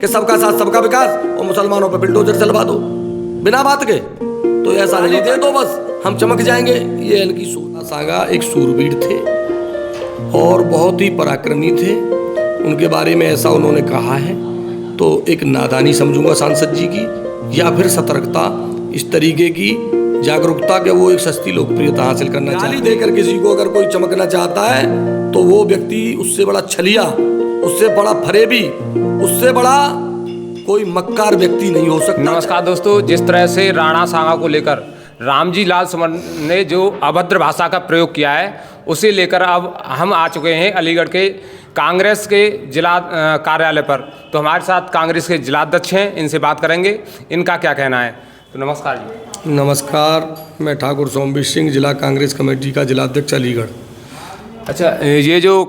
कि सबका साथ सबका विकास और मुसलमानों पे बिल्डोजर चलवा दो बिना बात के, तो ऐसा नहीं दे दो बस हम चमक जाएंगे। ये इनकी सोच। सागा एक शूरवीर थे और बहुत ही पराक्रमी थे। उनके बारे में ऐसा उन्होंने कहा है तो एक नादानी समझूंगा सांसद जी की, या फिर सतर्कता, इस तरीके की जागरूकता के वो एक सस्ती लोकप्रियता हासिल करना चाहते हैं। देकर किसी को अगर कोई चमकना चाहता है तो वो व्यक्ति उससे बड़ा छलिया, उससे बड़ा फरेबी, उससे बड़ा कोई मक्कार व्यक्ति नहीं हो सकता। नमस्कार दोस्तों, जिस तरह से राणा सांगा को लेकर रामजी लाल सुमन ने जो अभद्र भाषा का प्रयोग किया है, उसे लेकर अब हम आ चुके हैं अलीगढ़ के कांग्रेस के जिला कार्यालय पर। तो हमारे साथ कांग्रेस के जिलाध्यक्ष हैं, इनसे बात करेंगे इनका क्या कहना है। तो नमस्कार जी। नमस्कार, मैं ठाकुर सोमवीर सिंह, जिला कांग्रेस कमेटी का जिलाध्यक्ष अलीगढ़। अच्छा, ये जो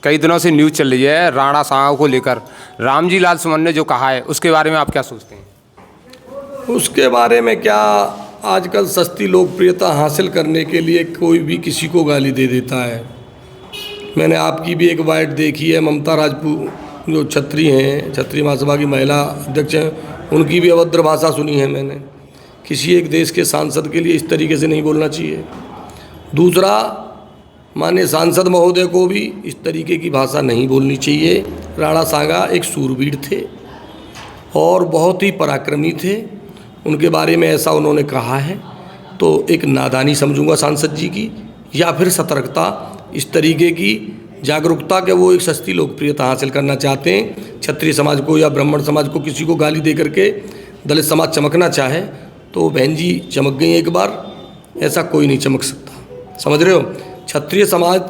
कई दिनों से न्यूज़ चल रही है राणा सांगा को लेकर, रामजी लाल सुमन ने जो कहा है उसके बारे में आप क्या सोचते हैं? उसके बारे में क्या, आजकल सस्ती लोकप्रियता हासिल करने के लिए कोई भी किसी को गाली दे देता है। मैंने आपकी भी एक वाइट देखी है, ममता राजपूत जो छत्री हैं, क्षत्रिय महासभा की महिला अध्यक्ष हैं, उनकी भी अभद्र भाषा सुनी है मैंने। किसी एक देश के सांसद के लिए इस तरीके से नहीं बोलना चाहिए। दूसरा, माननीय सांसद महोदय को भी इस तरीके की भाषा नहीं बोलनी चाहिए। राणा सांगा एक शूरवीर थे और बहुत ही पराक्रमी थे। उनके बारे में ऐसा उन्होंने कहा है तो एक नादानी समझूंगा सांसद जी की, या फिर सतर्कता, इस तरीके की जागरूकता के वो एक सस्ती लोकप्रियता हासिल करना चाहते हैं। क्षत्रिय समाज को या ब्राह्मण समाज को किसी को गाली दे करके दलित समाज चमकना चाहे तो बहन जी चमक गई एक बार, ऐसा कोई नहीं चमक सकता। समझ रहे हो? क्षत्रिय समाज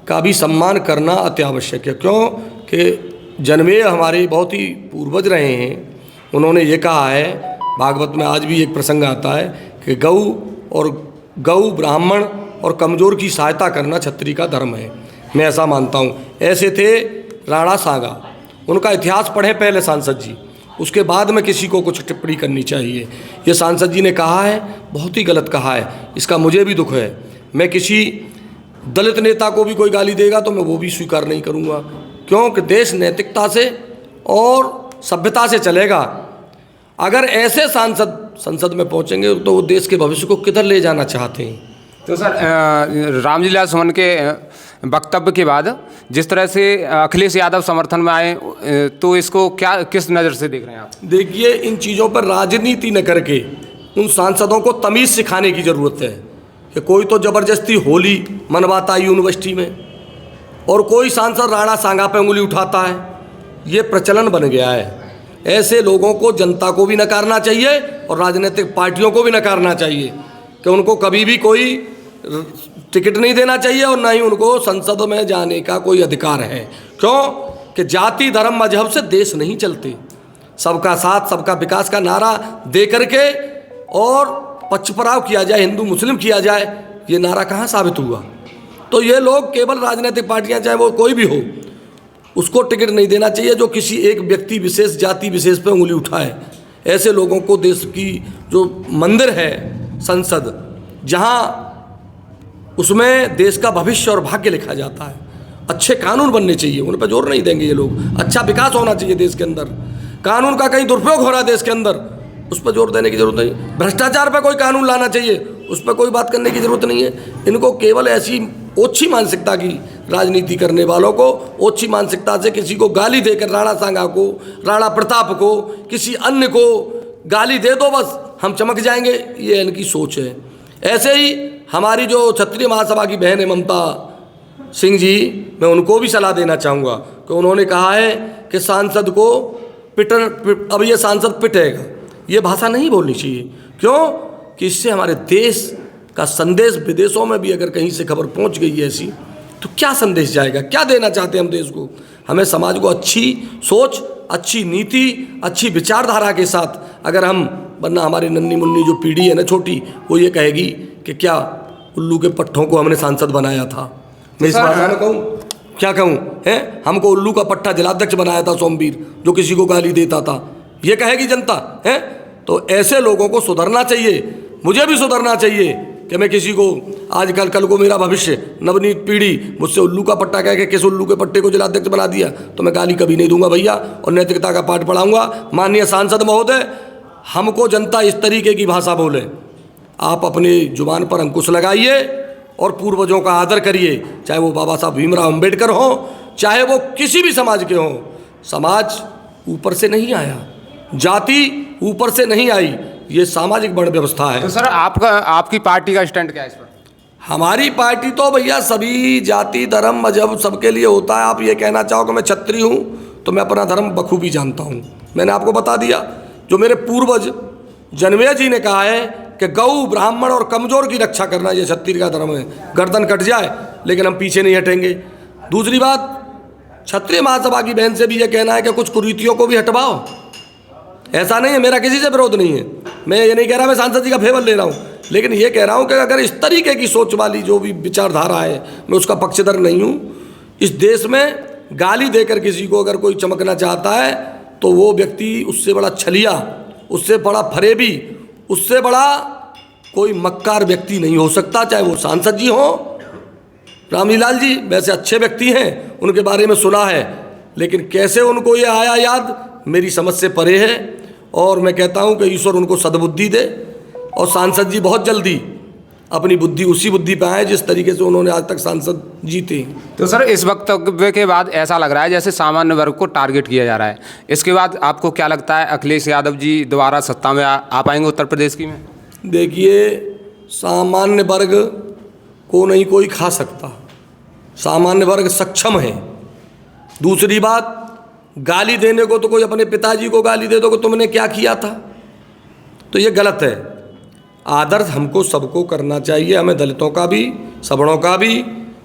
का भी सम्मान करना अत्यावश्यक है, क्योंकि जन्मेय हमारे बहुत ही पूर्वज रहे हैं। उन्होंने ये कहा है, भागवत में आज भी एक प्रसंग आता है कि गौ ब्राह्मण और कमज़ोर की सहायता करना क्षत्रिय का धर्म है। मैं ऐसा मानता हूँ। ऐसे थे राणा सांगा। उनका इतिहास पढ़ें पहले सांसद जी, उसके बाद में किसी को कुछ टिप्पणी करनी चाहिए। ये सांसद जी ने कहा है, बहुत ही गलत कहा है, इसका मुझे भी दुख है। मैं किसी दलित नेता को भी कोई गाली देगा तो मैं वो भी स्वीकार नहीं करूँगा, क्योंकि देश नैतिकता से और सभ्यता से चलेगा। अगर ऐसे सांसद संसद में पहुँचेंगे तो वो देश के भविष्य को किधर ले जाना चाहते हैं। तो सर, रामजी लाल सुमन के वक्तव्य के बाद जिस तरह से अखिलेश यादव समर्थन में आए, तो इसको क्या, किस नज़र से देख रहे हैं आप? देखिए, इन चीज़ों पर राजनीति न करके उन सांसदों को तमीज़ सिखाने की ज़रूरत है कि कोई तो ज़बरदस्ती होली मनवाता है यूनिवर्सिटी में और कोई सांसद राणा सांगा पे उंगली उठाता है। ये प्रचलन बन गया है। ऐसे लोगों को जनता को भी नकारना चाहिए और राजनीतिक पार्टियों को भी नकारना चाहिए कि उनको कभी भी कोई टिकट नहीं देना चाहिए और ना ही उनको संसद में जाने का कोई अधिकार है। क्यों कि जाति धर्म मजहब से देश नहीं चलते। सबका साथ सबका विकास का नारा दे करके और पक्षपराव किया जाए, हिंदू मुस्लिम किया जाए, ये नारा कहाँ साबित हुआ? तो ये लोग केवल राजनीतिक पार्टियां, चाहे वो कोई भी हो, उसको टिकट नहीं देना चाहिए जो किसी एक व्यक्ति विशेष, जाति विशेष पे उंगली उठाए। ऐसे लोगों को देश की जो मंदिर है संसद, जहाँ उसमें देश का भविष्य और भाग्य लिखा जाता है, अच्छे कानून बनने चाहिए, उन पर जोर नहीं देंगे ये लोग। अच्छा विकास होना चाहिए देश के अंदर, कानून का कहीं दुरुपयोग हो रहा है देश के अंदर, उस पर जोर देने की जरूरत नहीं। भ्रष्टाचार पर कोई कानून लाना चाहिए, उस पर कोई बात करने की जरूरत नहीं है। इनको केवल ऐसी ओछी मानसिकता की राजनीति करने वालों को ओछी मानसिकता से किसी को गाली देकर, राणा सांगा को, राणा प्रताप को, किसी अन्य को गाली दे दो बस हम चमक जाएंगे, ये इनकी सोच है। ऐसे ही हमारी जो क्षत्रिय महासभा की बहन है ममता सिंह जी, मैं उनको भी सलाह देना चाहूँगा कि उन्होंने कहा है कि सांसद को अब ये सांसद पिटेगा, ये भाषा नहीं बोलनी चाहिए। क्यों कि इससे हमारे देश का संदेश विदेशों में भी अगर कहीं से खबर पहुंच गई है ऐसी, तो क्या संदेश जाएगा? क्या देना चाहते हैं हम देश को? हमें समाज को अच्छी सोच, अच्छी नीति, अच्छी विचारधारा के साथ अगर हम, वरना हमारी नन्ही मुन्नी जो पीढ़ी है ना छोटी, वो ये कहेगी कि क्या उल्लू के पट्ठों को हमने सांसद बनाया था। मैं इस भाषा में कहूँ, क्या कहूँ है, हमको उल्लू का पट्टा जिलाध्यक्ष बनाया था सोमवीर, जो किसी को गाली देता था, ये कहेगी जनता है। तो ऐसे लोगों को सुधरना चाहिए, मुझे भी सुधरना चाहिए। कि मैं किसी को आजकल कल को मेरा भविष्य नवनीत पीढ़ी मुझसे उल्लू का पट्टा कह के किस उल्लू के पट्टे को जिलाध्यक्ष बना दिया, तो मैं गाली कभी नहीं दूंगा भैया, और नैतिकता का पाठ पढ़ाऊंगा। माननीय सांसद महोदय, हमको जनता इस तरीके की भाषा बोले, आप अपनी जुबान पर अंकुश लगाइए और पूर्वजों का आदर करिए, चाहे वो बाबा साहब भीमराव अम्बेडकर हों, चाहे वो किसी भी समाज के हों। समाज ऊपर से नहीं आया, जाति ऊपर से नहीं आई, ये सामाजिक वर्ण व्यवस्था है। तो सर आपकी पार्टी का स्टैंड क्या है इस पर? हमारी पार्टी तो भैया सभी जाति धर्म मजहब सबके लिए होता है। आप ये कहना चाहो कि मैं क्षत्रिय हूँ, तो मैं अपना धर्म बखूबी जानता हूँ। मैंने आपको बता दिया, जो मेरे पूर्वज जनमेजय जी ने कहा है कि गौ ब्राह्मण और कमजोर की रक्षा करना ये क्षत्रिय का धर्म है। गर्दन कट जाए लेकिन हम पीछे नहीं हटेंगे। दूसरी बात, क्षत्रिय महासभा की बहन से भी ये कहना है कि कुछ कुरीतियों को भी हटवाओ। ऐसा नहीं है, मेरा किसी से विरोध नहीं है, मैं ये नहीं कह रहा मैं सांसद जी का फेवर ले रहा हूँ, लेकिन ये कह रहा हूँ कि अगर इस तरीके की सोच वाली जो भी विचारधारा है, मैं उसका पक्षधर नहीं हूँ। इस देश में गाली देकर किसी को अगर कोई चमकना चाहता है तो वो व्यक्ति उससे बड़ा छलिया, उससे बड़ा फरेबी, उससे बड़ा कोई मक्कार व्यक्ति नहीं हो सकता, चाहे वो सांसद जी हों। रामलीलाल जी वैसे अच्छे व्यक्ति हैं, उनके बारे में सुना है, लेकिन कैसे उनको ये आया याद मेरी समझ से परे है। और मैं कहता हूं कि ईश्वर उनको सद्बुद्धि दे, और सांसद जी बहुत जल्दी अपनी बुद्धि उसी बुद्धि पे आए जिस तरीके से उन्होंने आज तक सांसद जीते। तो सर इस वक्तव्य के बाद ऐसा लग रहा है जैसे सामान्य वर्ग को टारगेट किया जा रहा है। इसके बाद आपको क्या लगता है, अखिलेश यादव जी दोबारा सत्ता में आ पाएंगे उत्तर प्रदेश की में? देखिए, सामान्य वर्ग को नहीं कोई खा सकता, सामान्य वर्ग सक्षम है। दूसरी बात, गाली देने को तो कोई अपने पिताजी को गाली दे दो कि तुमने क्या किया था, तो ये गलत है। आदर हमको सबको करना चाहिए, हमें दलितों का भी, सवर्णों का भी,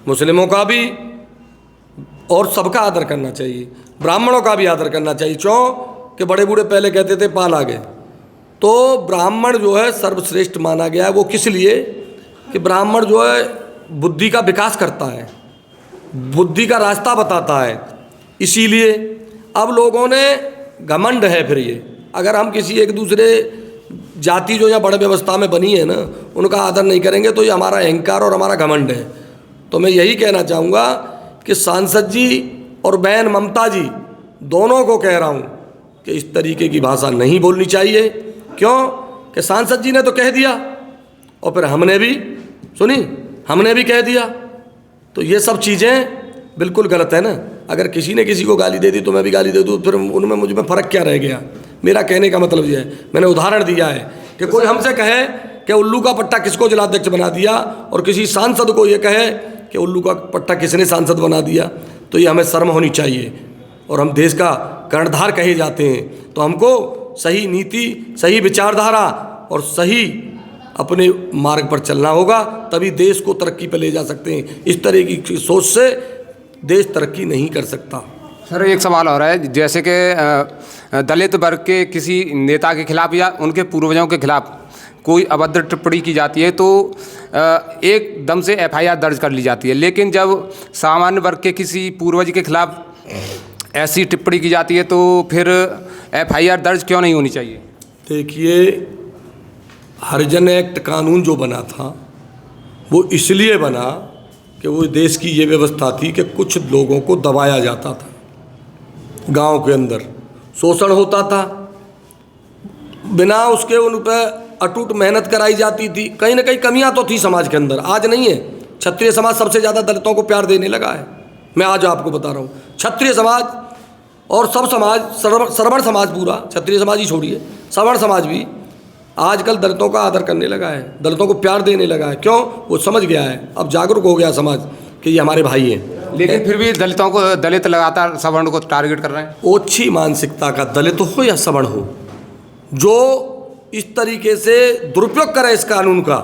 मुस्लिमों का भी, और सबका आदर करना चाहिए। ब्राह्मणों का भी आदर करना चाहिए। क्यों कि बड़े बूढ़े पहले कहते थे पाल आगे, तो ब्राह्मण जो है सर्वश्रेष्ठ माना गया है। वो किस लिए कि ब्राह्मण जो है बुद्धि का विकास करता है, बुद्धि का रास्ता बताता है। इसीलिए अब लोगों ने घमंड है, फिर ये अगर हम किसी एक दूसरे जाति जो यहाँ बड़े व्यवस्था में बनी है ना, उनका आदर नहीं करेंगे तो ये हमारा अहंकार और हमारा घमंड है। तो मैं यही कहना चाहूँगा कि सांसद जी और बहन ममता जी दोनों को कह रहा हूँ कि इस तरीके की भाषा नहीं बोलनी चाहिए। क्यों कि सांसद जी ने तो कह दिया और फिर हमने भी सुनी, हमने भी कह दिया, तो ये सब चीज़ें बिल्कुल गलत है ना। अगर किसी ने किसी को गाली दे दी तो मैं भी गाली दे दूँ, फिर उनमें मुझ में फ़र्क क्या रह गया? मेरा कहने का मतलब ये है, मैंने उदाहरण दिया है कि कोई हमसे कहे कि उल्लू का पट्टा किसको जिलाध्यक्ष बना दिया, और किसी सांसद को ये कहे कि उल्लू का पट्टा किसने सांसद बना दिया, तो ये हमें शर्म होनी चाहिए। और हम देश का कर्णधार कहे जाते हैं, तो हमको सही नीति, सही विचारधारा और सही अपने मार्ग पर चलना होगा, तभी देश को तरक्की पर ले जा सकते हैं। इस तरह की सोच से देश तरक्की नहीं कर सकता। सर एक सवाल हो रहा है, जैसे कि दलित वर्ग के किसी नेता के खिलाफ या उनके पूर्वजों के खिलाफ कोई अभद्र टिप्पणी की जाती है तो एकदम से एफआईआर दर्ज कर ली जाती है, लेकिन जब सामान्य वर्ग के किसी पूर्वज के खिलाफ ऐसी टिप्पणी की जाती है तो फिर एफआईआर दर्ज क्यों नहीं होनी चाहिए? देखिए, हरिजन एक्ट कानून जो बना था वो इसलिए बना कि वो देश की ये व्यवस्था थी कि कुछ लोगों को दबाया जाता था, गांव के अंदर शोषण होता था, बिना उसके उन पर अटूट मेहनत कराई जाती थी। कहीं ना कहीं कमियां तो थी समाज के अंदर, आज नहीं है। क्षत्रिय समाज सबसे ज़्यादा दलितों को प्यार देने लगा है, मैं आज आपको बता रहा हूँ। क्षत्रिय समाज और सब समाज, श्रवण समाज पूरा, क्षत्रिय समाज ही छोड़िए, श्रवण समाज भी आजकल दलितों का आदर करने लगा है, दलितों को प्यार देने लगा है। क्यों? वो समझ गया है, अब जागरूक हो गया समाज कि ये हमारे भाई हैं। लेकिन फिर भी दलितों को, दलित लगातार सवर्ण को टारगेट कर रहे हैं। ओछी मानसिकता का दलित हो या सवर्ण हो, जो इस तरीके से दुरुपयोग करे इस कानून का,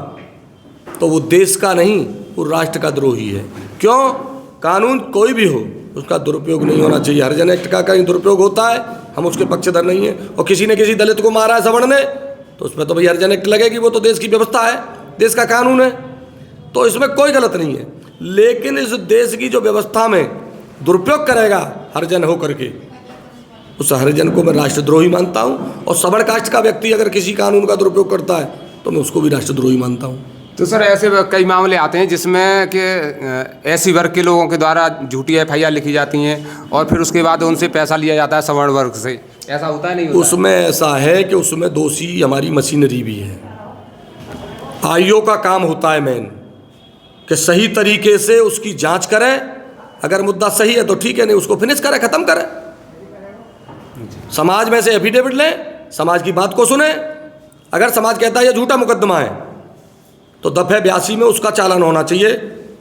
तो वो देश का नहीं, वो राष्ट्र का द्रोही है। क्यों? कानून कोई भी हो उसका दुरुपयोग नहीं होना चाहिए। हरिजन एक्ट का कहीं दुरुपयोग होता है, हम उसके पक्षधर नहीं हैं। और किसी ने किसी दलित को मारा है सवर्ण ने, तो उसमें तो भाई हरिजन एक्ट लगेगी, वो तो देश की व्यवस्था है, देश का कानून है, तो इसमें कोई गलत नहीं है। लेकिन इस देश की जो व्यवस्था में दुरुपयोग करेगा हरिजन हो करके, उस हरिजन को मैं राष्ट्रद्रोही मानता हूँ। और सवर्ण कास्ट का व्यक्ति अगर किसी कानून का दुरुपयोग करता है तो मैं उसको भी राष्ट्रद्रोही मानता हूँ। तो सर ऐसे कई मामले आते हैं जिसमें कि एससी वर्ग के लोगों के द्वारा झूठी एफआईआर लिखी जाती हैं और फिर उसके बाद उनसे पैसा लिया जाता है सवर्ण वर्ग से, ऐसा होता है नहीं होता? उसमें ऐसा है कि उसमें दोषी हमारी मशीनरी भी है। आईओ का काम होता है मेन कि सही तरीके से उसकी जांच करे, अगर मुद्दा सही है तो ठीक है, नहीं उसको फिनिश करे, ख़त्म करे। समाज में से एफिडेविट लें, समाज की बात को सुने। अगर समाज कहता है ये झूठा मुकदमा है तो दफ़े 82 में उसका चालान होना चाहिए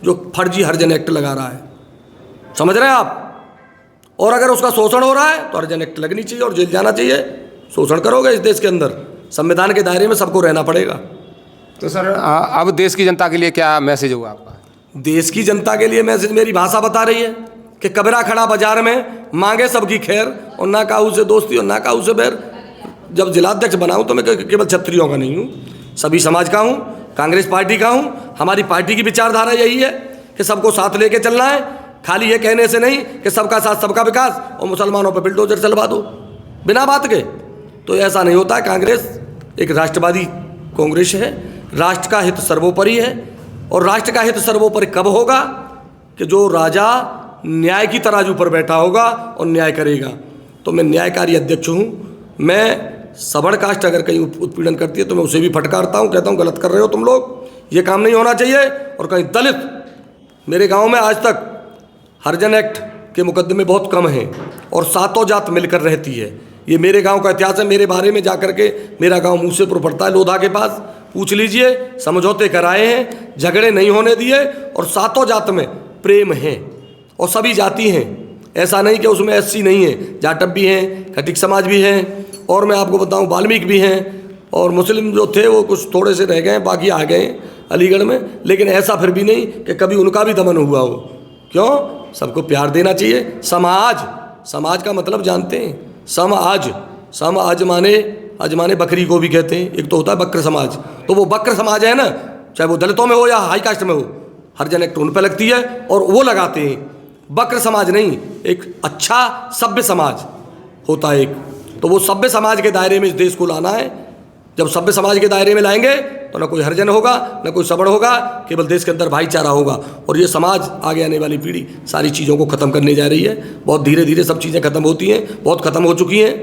जो फर्जी हरिजन एक्ट लगा रहा है, समझ रहे हैं आप। और अगर उसका शोषण हो रहा है तो हरिजन एक्ट लगनी चाहिए और जेल जाना चाहिए। शोषण करोगे इस देश के अंदर, संविधान के दायरे में सबको रहना पड़ेगा। तो सर अब देश की जनता के लिए क्या मैसेज होगा आपका? देश की जनता के लिए मैसेज मेरी भाषा बता रही है कि कबरा खड़ा बाजार में मांगे सबकी खैर और ना काहू से दोस्ती और ना काहू से बैर। जब जिलाध्यक्ष बनाऊँ तो मैं केवल क्षत्रियों का नहीं हूँ, सभी समाज का हूँ, कांग्रेस पार्टी का हूँ। हमारी पार्टी की विचारधारा यही है कि सबको साथ लेके चलना है, खाली ये कहने से नहीं कि सबका साथ सबका विकास और मुसलमानों पर बिल्डोजर चलवा दो बिना बात के, तो ऐसा नहीं होता है। कांग्रेस एक राष्ट्रवादी कांग्रेस है, राष्ट्र का हित सर्वोपरि है। और राष्ट्र का हित सर्वोपरि कब होगा कि जो राजा न्याय की तराजू पर बैठा होगा और न्याय करेगा। तो मैं न्यायकारी अध्यक्ष हूँ। मैं सवर्ण कास्ट अगर कहीं उत्पीड़न करती है तो मैं उसे भी फटकारता हूँ, कहता हूँ गलत कर रहे हो तुम लोग, ये काम नहीं होना चाहिए। और कहीं दलित, मेरे गांव में आज तक हरिजन एक्ट के मुकदमे बहुत कम हैं और सातों जात मिलकर रहती है। ये मेरे गांव का इतिहास है। मेरे बारे में जाकर के मेरा गांव मूसेपुर पड़ता है, लोधा के पास, पूछ लीजिए। समझौते कराए हैं, झगड़े नहीं होने दिए और सातों जात में प्रेम है और सभी जाति हैं। ऐसा नहीं कि उसमें एससी नहीं है, जाटव भी हैं, खटिक समाज भी हैं और मैं आपको बताऊं वाल्मीकि भी हैं और मुस्लिम जो थे वो कुछ थोड़े से रह गए, बाकी आ गए अलीगढ़ में। लेकिन ऐसा फिर भी नहीं कि कभी उनका भी दमन हुआ हो। क्यों? सबको प्यार देना चाहिए। समाज का मतलब जानते हैं? समाज माने बकरी को भी कहते हैं। एक तो होता है बकर समाज, तो वो बकर समाज है ना, चाहे वो दलितों में हो या हाई कास्ट में हो, हरिजन एक्ट उन पर लगती है और वो लगाते हैं। बकर समाज नहीं, एक अच्छा सभ्य समाज होता है एक, तो वो सभ्य समाज के दायरे में इस देश को लाना है। जब सभ्य समाज के दायरे में लाएंगे तो ना कोई हरिजन होगा, ना कोई सवर्ण होगा, केवल देश के अंदर भाईचारा होगा। और ये समाज, आगे आने वाली पीढ़ी सारी चीज़ों को ख़त्म करने जा रही है। बहुत धीरे धीरे सब चीज़ें ख़त्म होती हैं, बहुत ख़त्म हो चुकी हैं।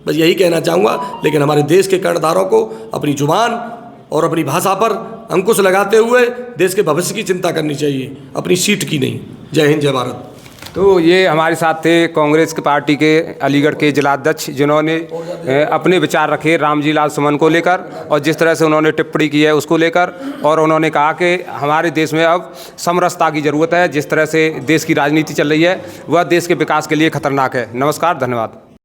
बस यही कहना चाहूँगा। लेकिन हमारे देश के कर्णधारों को अपनी जुबान और अपनी भाषा पर अंकुश लगाते हुए देश के भविष्य की चिंता करनी चाहिए, अपनी सीट की नहीं। जय हिंद, जय भारत। तो ये हमारे साथ थे कांग्रेस की पार्टी के अलीगढ़ के जिलाध्यक्ष, जिन्होंने अपने विचार रखे रामजी लाल सुमन को लेकर और जिस तरह से उन्होंने टिप्पणी की है उसको लेकर। और उन्होंने कहा कि हमारे देश में अब समरसता की ज़रूरत है। जिस तरह से देश की राजनीति चल रही है वह देश के विकास के लिए खतरनाक है। नमस्कार, धन्यवाद।